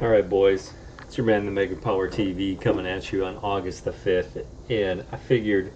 Alright boys, it's your man the Mega Power TV coming at you on August the 5th, and I figured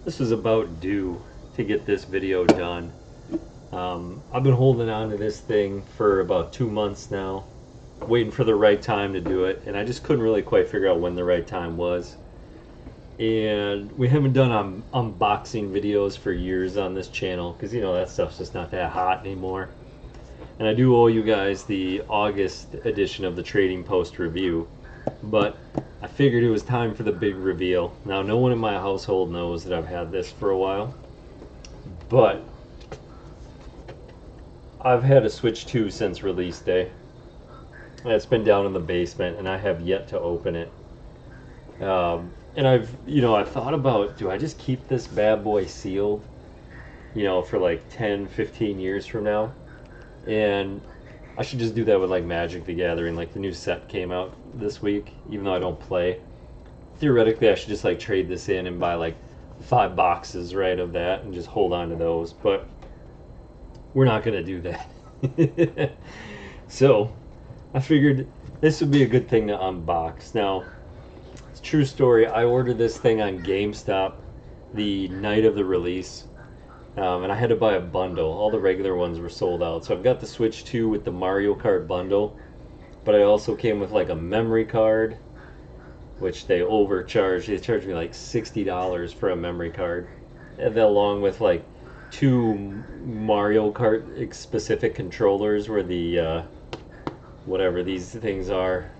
this was about due to get this video done. I've been holding on to this thing for about 2 months now, waiting for the right time to do it, and I just couldn't really quite figure out when the right time was. And we haven't done unboxing videos for years on this channel, because you know that stuff's just not that hot anymore. And I do owe you guys the August edition of the Trading Post review, but I figured it was time for the big reveal. Now, no one in my household knows that I've had this for a while, but I've had a Switch 2 since release day. It's been down in the basement, and I have yet to open it. And I've thought about, do I just keep this bad boy sealed, for like 10, 15 years from now? And I should just do that with like Magic the Gathering. Like the new set came out this week, even though I don't play. Theoretically, I should just like trade this in and buy like 5 boxes, right, of that and just hold on to those. But we're not going to do that. So I figured this would be a good thing to unbox. Now, it's a true story. I ordered this thing on GameStop the night of the release. And I had to buy a bundle. All the regular ones were sold out. So I've got the Switch 2 with the Mario Kart bundle, but I also came with like a memory card, which they overcharged. They charged me like $60 for a memory card, and then along with like 2 Mario Kart specific controllers where the whatever these things are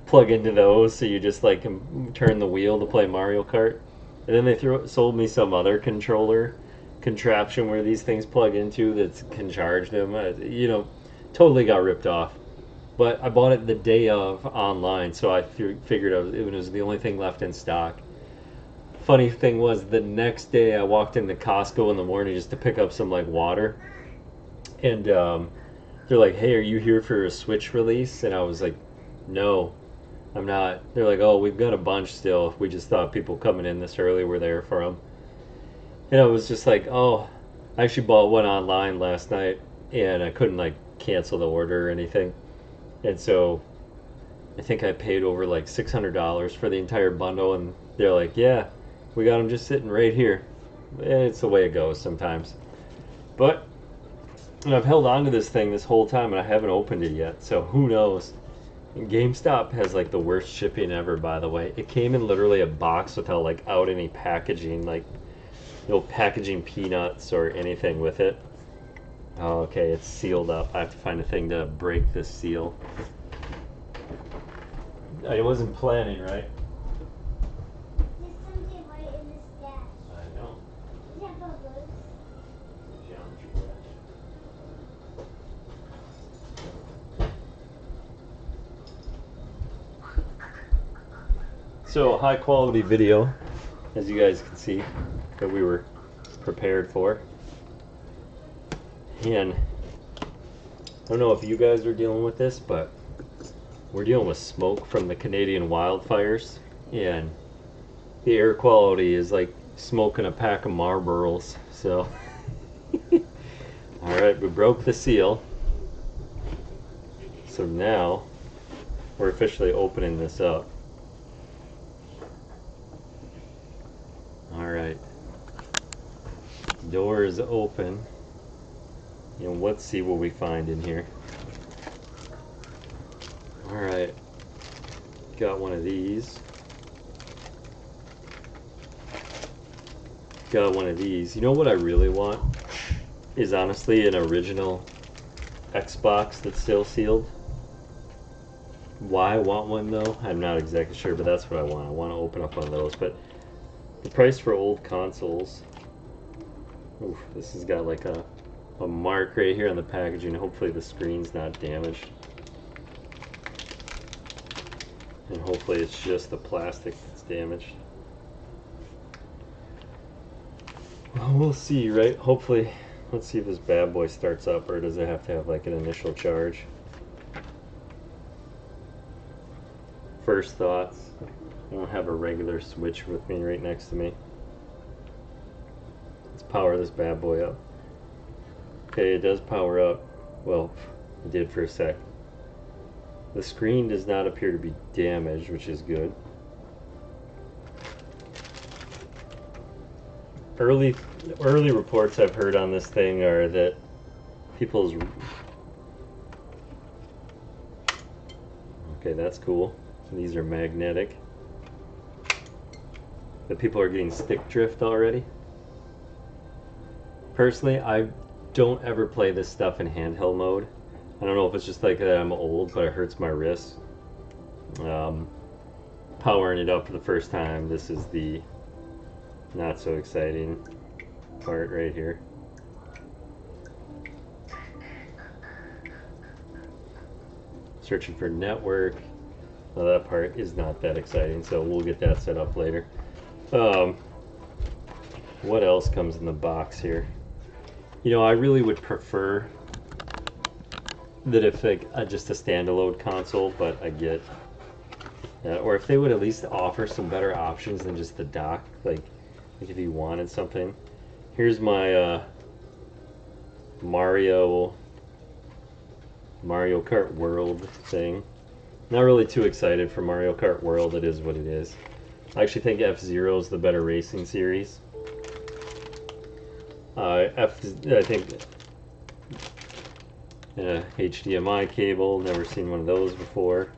plug into those, so you just like can turn the wheel to play Mario Kart. And then they sold me some other controller contraption where these things plug into that can charge them. Totally got ripped off. But I bought it the day of online, so I figured it was the only thing left in stock. Funny thing was, the next day I walked into Costco in the morning just to pick up some like water, and they're like, "Hey, are you here for a Switch release?" And I was like, "No, I'm not." They're like, "Oh, we've got a bunch still. We just thought people coming in this early were there for them." And I was just like, "Oh, I actually bought one online last night, and I couldn't like cancel the order or anything." And so I think I paid over like $600 for the entire bundle, and they're like, "Yeah, we got them just sitting right here." It's the way it goes sometimes. But I've held on to this thing this whole time, and I haven't opened it yet, so who knows? And GameStop has like the worst shipping ever, by the way. It came in literally a box without like out any packaging, like no packaging peanuts or anything with it. Oh, okay, it's sealed up. I have to find a thing to break this seal. I wasn't planning, right? There's something right in this dash. I know. Is that bubbles? Geometry dash. So, high quality video, as you guys can see, that we were prepared for. And I don't know if you guys are dealing with this, but we're dealing with smoke from the Canadian wildfires, and the air quality is like smoking a pack of Marlboros. So, alright, we broke the seal. So now we're officially opening this up. Alright, door is open, and let's see what we find in here. Alright, got one of these. Got one of these. You know what I really want is honestly an original Xbox that's still sealed. Why I want one though, I'm not exactly sure, but that's what I want. I want to open up one of those. But the price for old consoles, oof, this has got like a mark right here on the packaging. Hopefully the screen's not damaged. And hopefully it's just the plastic that's damaged. Well, we'll see, right? Hopefully. Let's see if this bad boy starts up, or does it have to have like an initial charge? First thoughts. I don't have a regular Switch with me right next to me. Let's power this bad boy up. Okay, it does power up. Well, it did for a sec. The screen does not appear to be damaged, which is good. Early reports I've heard on this thing are that people's... Okay, that's cool. These are magnetic. That people are getting stick drift already. Personally, I don't ever play this stuff in handheld mode. I don't know if it's just like that I'm old, but it hurts my wrists. Powering it up for the first time, this is the not so exciting part right here. Searching for network. Well, that part is not that exciting, so we'll get that set up later. What else comes in the box here? You know, I really would prefer that if like just a standalone console, but I get or if they would at least offer some better options than just the dock, like if you wanted something. Here's my Mario Kart World thing. Not really too excited for Mario Kart World. It is what it is. I actually think F-Zero is the better racing series. I think HDMI cable. Never seen one of those before.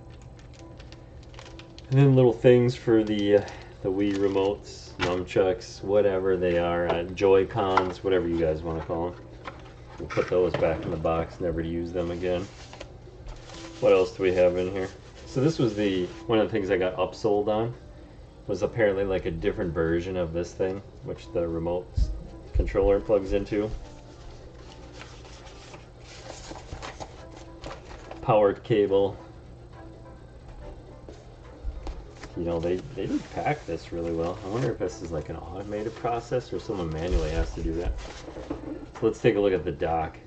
And then little things for the Wii remotes, nunchucks, whatever they are, Joy-Cons, whatever you guys want to call them. We'll put those back in the box, never to use them again. What else do we have in here? So this was one of the things I got upsold on. Was apparently like a different version of this thing, which the remote controller plugs into. Powered cable. You know, they did pack this really well. I wonder if this is like an automated process or someone manually has to do that. So let's take a look at the dock.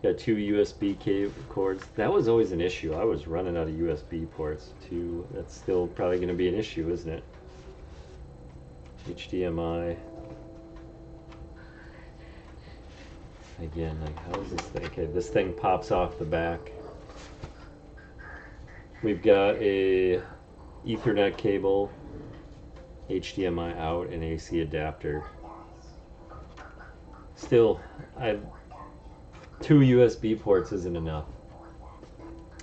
Got 2 USB cable cords. That was always an issue. I was running out of USB ports too. That's still probably going to be an issue, isn't it? HDMI. Again, like how is this thing? Okay, this thing pops off the back. We've got a Ethernet cable, HDMI out, and AC adapter. Still, 2 USB ports isn't enough.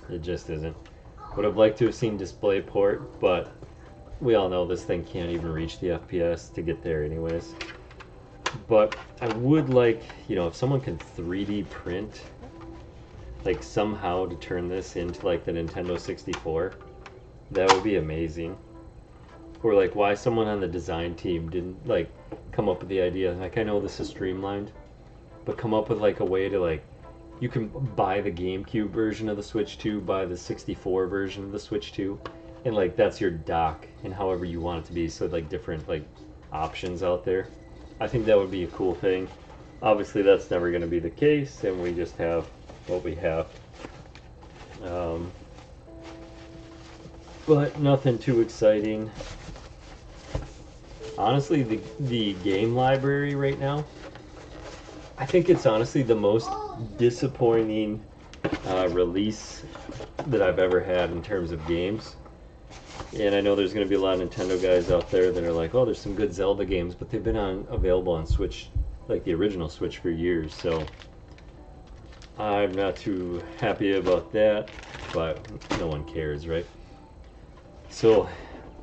It just isn't. Would have liked to have seen DisplayPort, but we all know this thing can't even reach the FPS to get there anyways. But I would like, you know, if someone can 3D print, like somehow to turn this into like the Nintendo 64, that would be amazing. Or like why someone on the design team didn't like come up with the idea, like I know this is streamlined, but come up with like a way to like, you can buy the GameCube version of the Switch 2, buy the 64 version of the Switch 2, and like that's your dock and however you want it to be, so like different like options out there. I think that would be a cool thing. Obviously that's never going to be the case, and we just have what we have. But nothing too exciting. Honestly, the game library right now, I think it's honestly the most disappointing release that I've ever had in terms of games. And I know there's going to be a lot of Nintendo guys out there that are like, oh, there's some good Zelda games, but they've been available on Switch, like the original Switch, for years. So I'm not too happy about that, but no one cares, right? So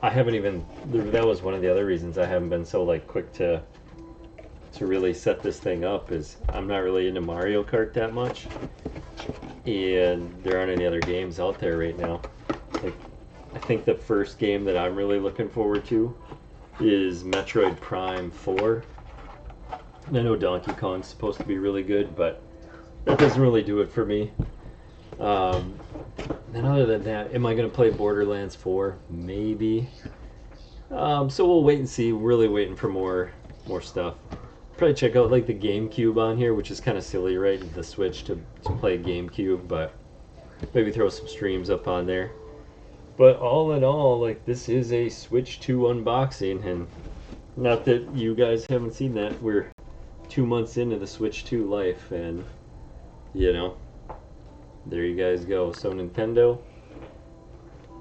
I haven't even, that was one of the other reasons I haven't been so like quick to really set this thing up, is I'm not really into Mario Kart that much, and there aren't any other games out there right now. Like, I think the first game that I'm really looking forward to is Metroid Prime 4. I know Donkey Kong's supposed to be really good, but that doesn't really do it for me. Then other than that, am I going to play Borderlands 4? Maybe. So we'll wait and see. We're really waiting for more stuff. Probably check out like the GameCube on here, which is kind of silly, right? The Switch to play GameCube, but maybe throw some streams up on there. But all in all, like, this is a Switch 2 unboxing, and not that you guys haven't seen that, we're 2 months into the Switch 2 life, and You know, there you guys go. So Nintendo,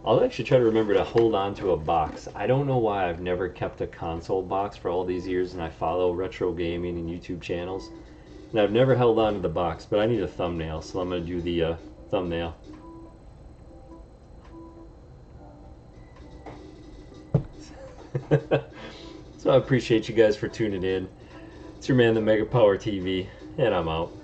I'll actually try to remember to hold on to a box. I don't know why I've never kept a console box for all these years, and I follow retro gaming and YouTube channels, and I've never held on to the box, but I need a thumbnail, so I'm going to do the thumbnail. So I appreciate you guys for tuning in. It's your man, the Mega Power TV, and I'm out.